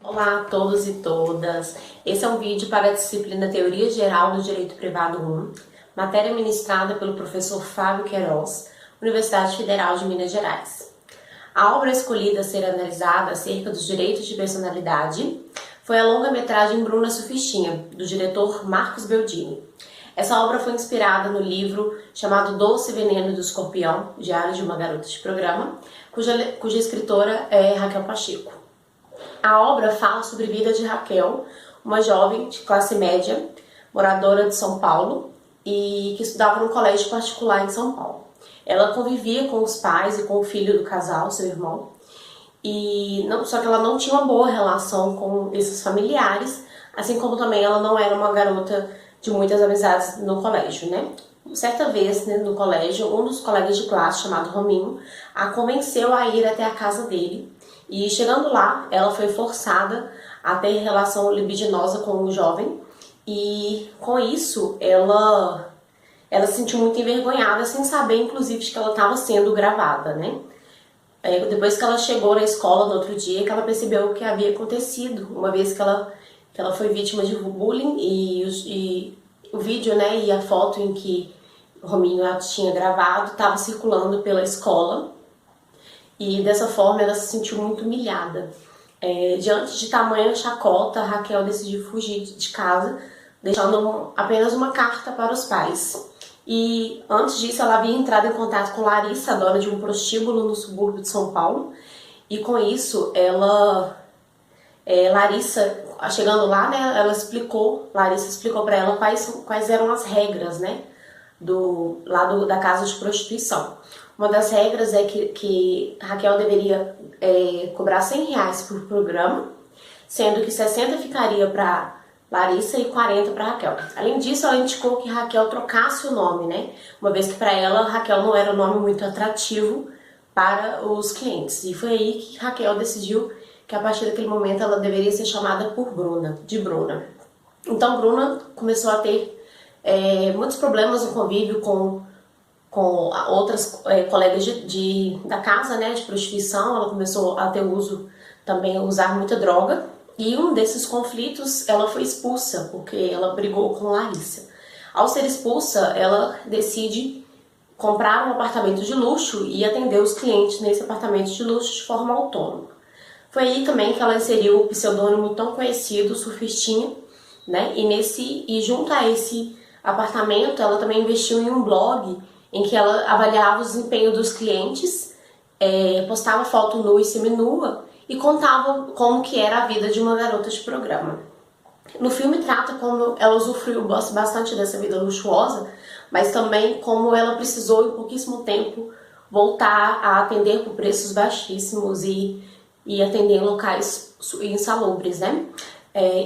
Olá a todos e todas. Esse é um vídeo para a disciplina Teoria Geral do Direito Privado 1, matéria ministrada pelo professor Fábio Queiroz, Universidade Federal de Minas Gerais. A obra escolhida a ser analisada acerca dos direitos de personalidade foi a longa-metragem Bruna Surfistinha, do diretor Marcos Beldini. Essa obra foi inspirada no livro chamado Doce Veneno do Escorpião, Diário de uma Garota de Programa, cuja escritora é Raquel Pacheco. A obra fala sobre a vida de Raquel, uma jovem de classe média, moradora de São Paulo e que estudava num colégio particular em São Paulo. Ela convivia com os pais e com o filho do casal, seu irmão, só que ela não tinha uma boa relação com esses familiares, assim como também ela não era uma garota de muitas amizades no colégio, né? Certa vez, no colégio, um dos colegas de classe, chamado Rominho, a convenceu a ir até a casa dele. E chegando lá, ela foi forçada a ter relação libidinosa com o jovem. E com isso, ela se sentiu muito envergonhada, sem saber, inclusive, de que ela estava sendo gravada, né? Depois que ela chegou na escola no outro dia, que ela percebeu o que havia acontecido, uma vez que ela foi vítima de bullying e o vídeo, né, e a foto em que o Rominho a tinha gravado estava circulando pela escola e dessa forma ela se sentiu muito humilhada. Diante de tamanha chacota, a Raquel decidiu fugir de casa, deixando apenas uma carta para os pais. E antes disso ela havia entrado em contato com Larissa, dona de um prostíbulo no subúrbio de São Paulo, e com isso Larissa, chegando lá, né, Larissa explicou para ela quais eram as regras, né, da casa de prostituição. Uma das regras é que Raquel deveria cobrar R$100 por programa, sendo que 60 ficaria para Larissa e 40 para Raquel. Além disso, ela indicou que Raquel trocasse o nome, né, uma vez que para ela Raquel não era um nome muito atrativo para os clientes. E foi aí que Raquel decidiu que a partir daquele momento ela deveria ser chamada por Bruna. Então Bruna começou a ter muitos problemas no convívio com outras colegas da casa, né, de prostituição. Ela começou a também a usar muita droga, e um desses conflitos ela foi expulsa, porque ela brigou com Larissa. Ao ser expulsa, ela decide comprar um apartamento de luxo e atender os clientes nesse apartamento de luxo de forma autônoma. Foi aí também que ela inseriu o pseudônimo tão conhecido, Surfistinha, né? E junto a esse apartamento, ela também investiu em um blog em que ela avaliava o desempenho dos clientes, postava foto nua e seminua e contava como que era a vida de uma garota de programa. No filme trata como ela usufruiu bastante dessa vida luxuosa, mas também como ela precisou em pouquíssimo tempo voltar a atender por preços baixíssimos e atender em locais insalubres, né?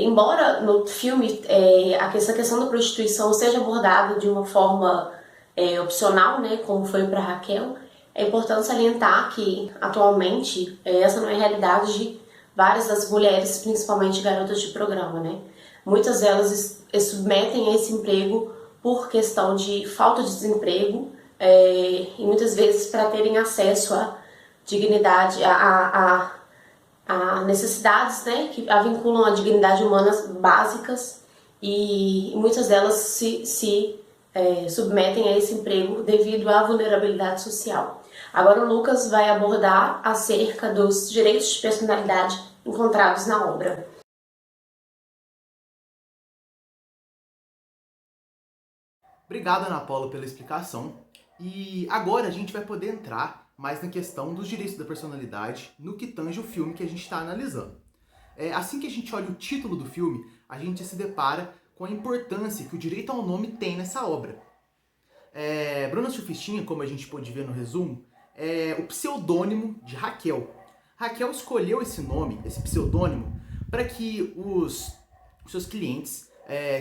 Embora no filme essa questão da prostituição seja abordada de uma forma opcional, né, como foi para Raquel, é importante salientar que atualmente essa não é a realidade de várias das mulheres, principalmente garotas de programa, né? Muitas delas submetem a esse emprego por questão de falta de desemprego e muitas vezes para terem acesso à dignidade, a necessidades, né, que a vinculam à dignidade humana básicas, e muitas delas se submetem a esse emprego devido à vulnerabilidade social. Agora o Lucas vai abordar acerca dos direitos de personalidade encontrados na obra. Obrigado, Ana Paula, pela explicação. E agora a gente vai poder entrar mais na questão dos direitos da personalidade no que tange o filme que a gente está analisando. Assim que a gente olha o título do filme, a gente se depara com a importância que o direito ao nome tem nessa obra. Bruna Surfistinha, como a gente pôde ver no resumo, é o pseudônimo de Raquel. Raquel escolheu esse nome, esse pseudônimo, para que os seus clientes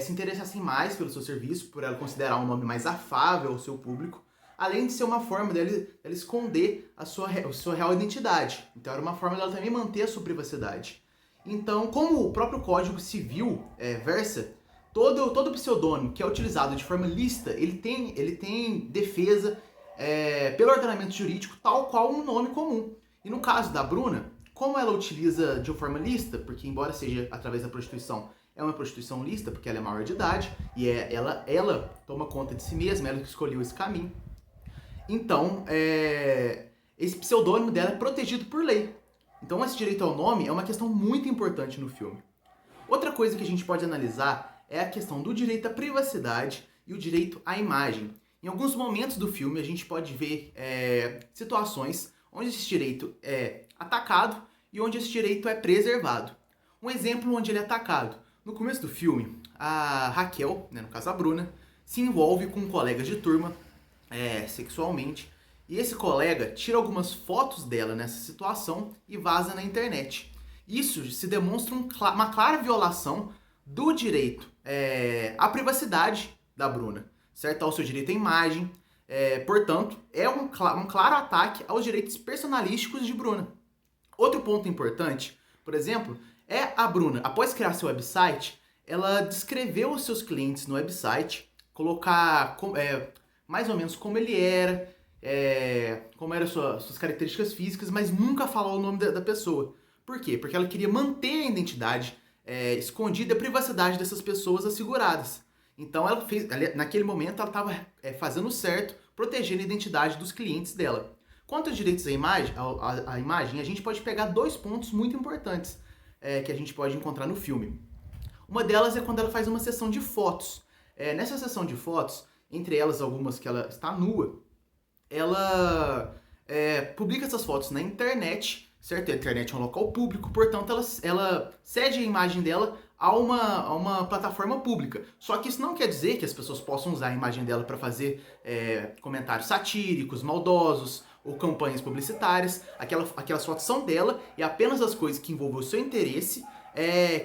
se interessassem mais pelo seu serviço, por ela considerar um nome mais afável ao seu público, além de ser uma forma dela esconder a sua real identidade. Então era uma forma dela também manter a sua privacidade. Então, como o próprio Código Civil versa, todo pseudônimo que é utilizado de forma lícita, ele tem defesa pelo ordenamento jurídico, tal qual um nome comum. E no caso da Bruna, como ela utiliza de uma forma lícita, porque embora seja através da prostituição, é uma prostituição lícita, porque ela é maior de idade, e ela toma conta de si mesma, ela que escolheu esse caminho. Então, esse pseudônimo dela é protegido por lei. Então, esse direito ao nome é uma questão muito importante no filme. Outra coisa que a gente pode analisar é a questão do direito à privacidade e o direito à imagem. Em alguns momentos do filme, a gente pode ver situações onde esse direito é atacado e onde esse direito é preservado. Um exemplo onde ele é atacado. No começo do filme, a Raquel, no caso a Bruna, se envolve com um colega de turma sexualmente, e esse colega tira algumas fotos dela nessa situação e vaza na internet. Isso se demonstra uma clara violação do direito à privacidade da Bruna, certo? Ao seu direito à imagem. Portanto, é um claro ataque aos direitos personalísticos de Bruna. Outro ponto importante, por exemplo, é a Bruna, após criar seu website, ela descreveu os seus clientes no website, colocar mais ou menos como ele era, como eram suas características físicas, mas nunca falou o nome da pessoa. Por quê? Porque ela queria manter a identidade escondida, a privacidade dessas pessoas asseguradas. Então, naquele momento, ela estava fazendo certo, protegendo a identidade dos clientes dela. Quanto aos direitos à imagem, a gente pode pegar 2 pontos muito importantes que a gente pode encontrar no filme. Uma delas é quando ela faz uma sessão de fotos. Nessa sessão de fotos, entre elas algumas que ela está nua, ela publica essas fotos na internet, certo? A internet é um local público, portanto ela cede a imagem dela a uma plataforma pública. Só que isso não quer dizer que as pessoas possam usar a imagem dela para fazer comentários satíricos, maldosos ou campanhas publicitárias. Aquelas fotos são dela e apenas as coisas que envolvem o seu interesse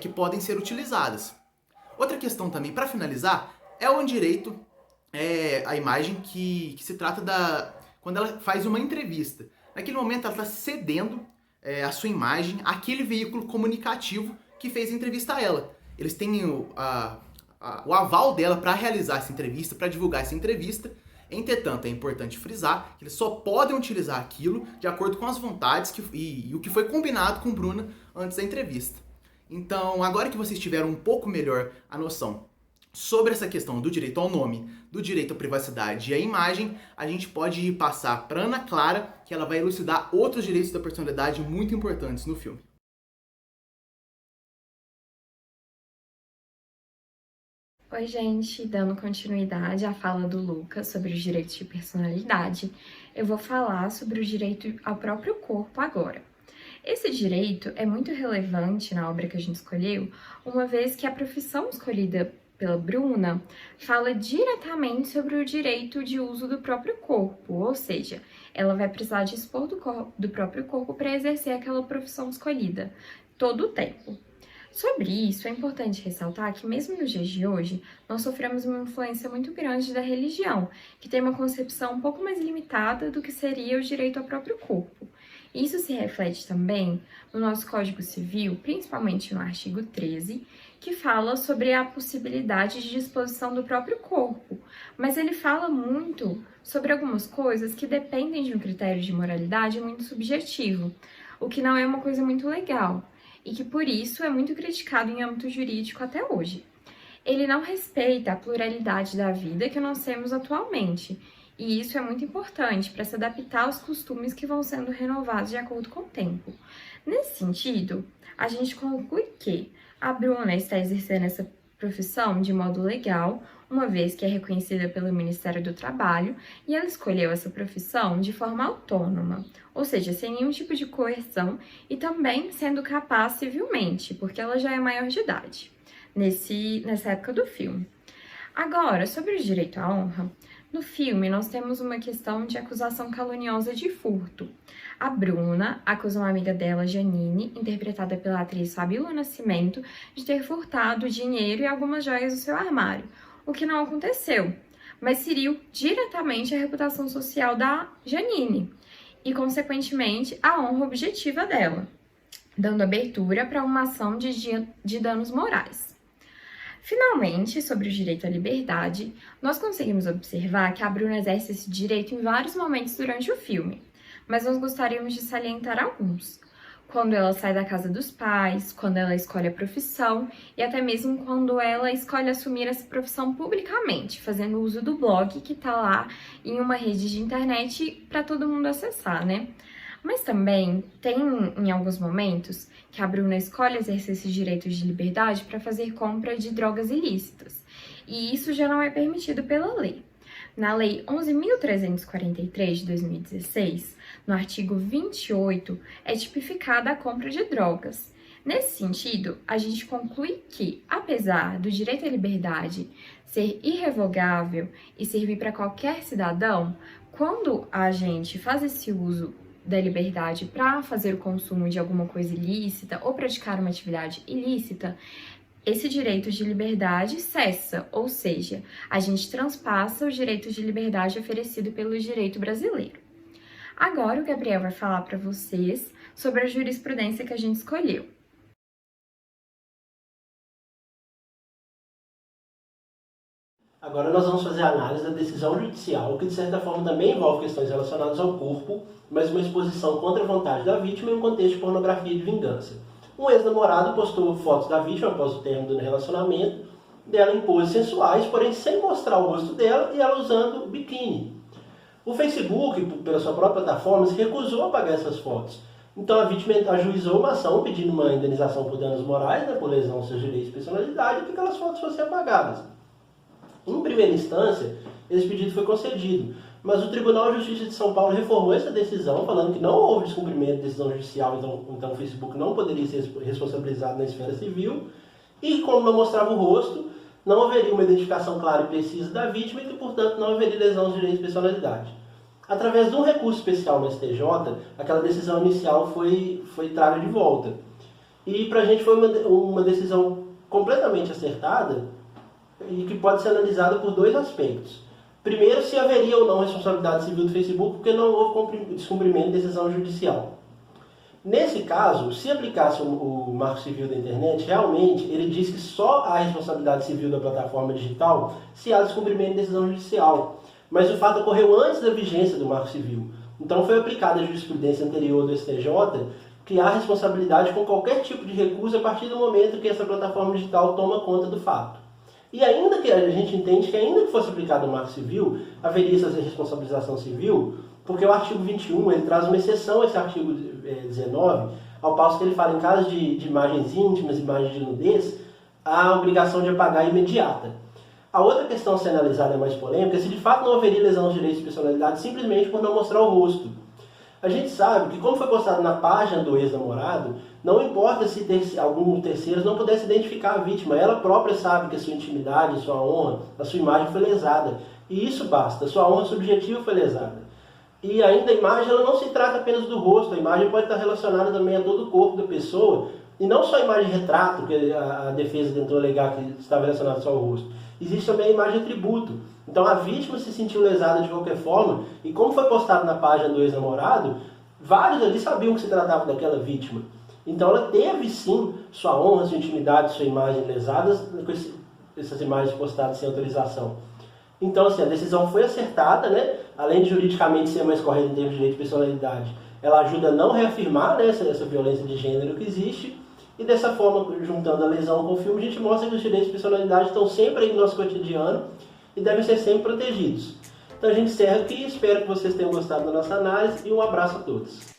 que podem ser utilizadas. Outra questão também, para finalizar, é o direito à imagem que se trata quando ela faz uma entrevista. Naquele momento ela está cedendo a sua imagem àquele veículo comunicativo que fez a entrevista a ela. Eles têm o aval dela para realizar essa entrevista, para divulgar essa entrevista. Entretanto, é importante frisar que eles só podem utilizar aquilo de acordo com as vontades e o que foi combinado com Bruna antes da entrevista. Então, agora que vocês tiveram um pouco melhor a noção sobre essa questão do direito ao nome, do direito à privacidade e à imagem, a gente pode passar para Ana Clara, que ela vai elucidar outros direitos da personalidade muito importantes no filme. Oi, gente, dando continuidade à fala do Lucas sobre os direitos de personalidade, eu vou falar sobre o direito ao próprio corpo agora. Esse direito é muito relevante na obra que a gente escolheu, uma vez que a profissão escolhida pela Bruna fala diretamente sobre o direito de uso do próprio corpo, ou seja, ela vai precisar dispor do próprio corpo para exercer aquela profissão escolhida, todo o tempo. Sobre isso, é importante ressaltar que mesmo nos dias de hoje, nós sofremos uma influência muito grande da religião, que tem uma concepção um pouco mais limitada do que seria o direito ao próprio corpo. Isso se reflete também no nosso Código Civil, principalmente no artigo 13, que fala sobre a possibilidade de disposição do próprio corpo, mas ele fala muito sobre algumas coisas que dependem de um critério de moralidade muito subjetivo, o que não é uma coisa muito legal, e que por isso é muito criticado em âmbito jurídico até hoje. Ele não respeita a pluralidade da vida que nós temos atualmente, e isso é muito importante para se adaptar aos costumes que vão sendo renovados de acordo com o tempo. Nesse sentido, a gente conclui que a Bruna está exercendo essa profissão de modo legal, uma vez que é reconhecida pelo Ministério do Trabalho, e ela escolheu essa profissão de forma autônoma, ou seja, sem nenhum tipo de coerção e também sendo capaz civilmente, porque ela já é maior de idade, nessa época do filme. Agora, sobre o direito à honra, no filme nós temos uma questão de acusação caluniosa de furto. A Bruna acusa uma amiga dela, Janine, interpretada pela atriz Fabíola Nascimento, de ter furtado dinheiro e algumas joias do seu armário, o que não aconteceu, mas feriu diretamente a reputação social da Janine e, consequentemente, a honra objetiva dela, dando abertura para uma ação de danos morais. Finalmente, sobre o direito à liberdade, nós conseguimos observar que a Bruna exerce esse direito em vários momentos durante o filme, mas nós gostaríamos de salientar alguns. quando ela sai da casa dos pais, quando ela escolhe a profissão e até mesmo quando ela escolhe assumir essa profissão publicamente, fazendo uso do blog que está lá em uma rede de internet para todo mundo acessar, né? Mas também tem, em alguns momentos, que a Bruna escolhe exercer esses direitos de liberdade para fazer compra de drogas ilícitas. E isso já não é permitido pela lei. Na Lei 11.343 de 2016, no artigo 28, é tipificada a compra de drogas. Nesse sentido, a gente conclui que, apesar do direito à liberdade ser irrevogável e servir para qualquer cidadão, quando a gente faz esse uso da liberdade para fazer o consumo de alguma coisa ilícita ou praticar uma atividade ilícita, esse direito de liberdade cessa, ou seja, a gente transpassa o direito de liberdade oferecido pelo direito brasileiro. Agora o Gabriel vai falar para vocês sobre a jurisprudência que a gente escolheu. Agora nós vamos fazer a análise da decisão judicial, que de certa forma também envolve questões relacionadas ao corpo, mas uma exposição contra a vontade da vítima em um contexto de pornografia e de vingança. Um ex-namorado postou fotos da vítima após o término do relacionamento, dela em poses sensuais, porém sem mostrar o rosto dela e ela usando biquíni. O Facebook, pela sua própria plataforma, se recusou a apagar essas fotos. Então a vítima ajuizou uma ação pedindo uma indenização por danos morais, por lesão aos seus direitos de personalidade, e que aquelas fotos fossem apagadas. Em primeira instância, esse pedido foi concedido, mas o Tribunal de Justiça de São Paulo reformou essa decisão, falando que não houve descumprimento de decisão judicial, então o Facebook não poderia ser responsabilizado na esfera civil, e como não mostrava o rosto, não haveria uma identificação clara e precisa da vítima e que, portanto, não haveria lesão aos direitos de personalidade. Através de um recurso especial no STJ, aquela decisão inicial foi traga de volta. E para a gente foi uma decisão completamente acertada e que pode ser analisada por dois aspectos. Primeiro, se haveria ou não responsabilidade civil do Facebook, porque não houve descumprimento de decisão judicial. Nesse caso, se aplicasse o Marco Civil da Internet, realmente ele diz que só há responsabilidade civil da plataforma digital se há descumprimento de decisão judicial. Mas o fato ocorreu antes da vigência do Marco Civil. Então foi aplicada a jurisprudência anterior do STJ, que há responsabilidade com qualquer tipo de recusa a partir do momento que essa plataforma digital toma conta do fato. E ainda que a gente entende que ainda que fosse aplicado o Marco Civil, haveria essa responsabilização civil, porque o artigo 21 ele traz uma exceção a esse artigo 19, ao passo que ele fala em casos de imagens íntimas, imagens de nudez, a obrigação de apagar imediata. A outra questão a ser analisada é mais polêmica, se de fato não haveria lesão aos direitos de personalidade simplesmente por não mostrar o rosto. A gente sabe que, como foi postado na página do ex-namorado, não importa se algum terceiro não pudesse identificar a vítima, ela própria sabe que a sua intimidade, a sua honra, a sua imagem foi lesada. E isso basta, a sua honra subjetiva foi lesada. E ainda a imagem ela não se trata apenas do rosto, a imagem pode estar relacionada também a todo o corpo da pessoa, e não só a imagem de retrato, que a defesa tentou alegar que estava relacionada só ao rosto. Existe também a imagem de atributo. Então a vítima se sentiu lesada de qualquer forma, e como foi postado na página do ex-namorado, vários ali sabiam que se tratava daquela vítima. Então ela teve sim sua honra, sua intimidade, sua imagem lesadas com essas imagens postadas sem autorização. Então assim, a decisão foi acertada, né? Além de juridicamente ser mais correta em termos de direito de personalidade, ela ajuda a não reafirmar, né, essa violência de gênero que existe, e dessa forma, juntando a lesão com o filme, a gente mostra que os direitos de personalidade estão sempre aí no nosso cotidiano e devem ser sempre protegidos. Então a gente encerra aqui, espero que vocês tenham gostado da nossa análise e um abraço a todos.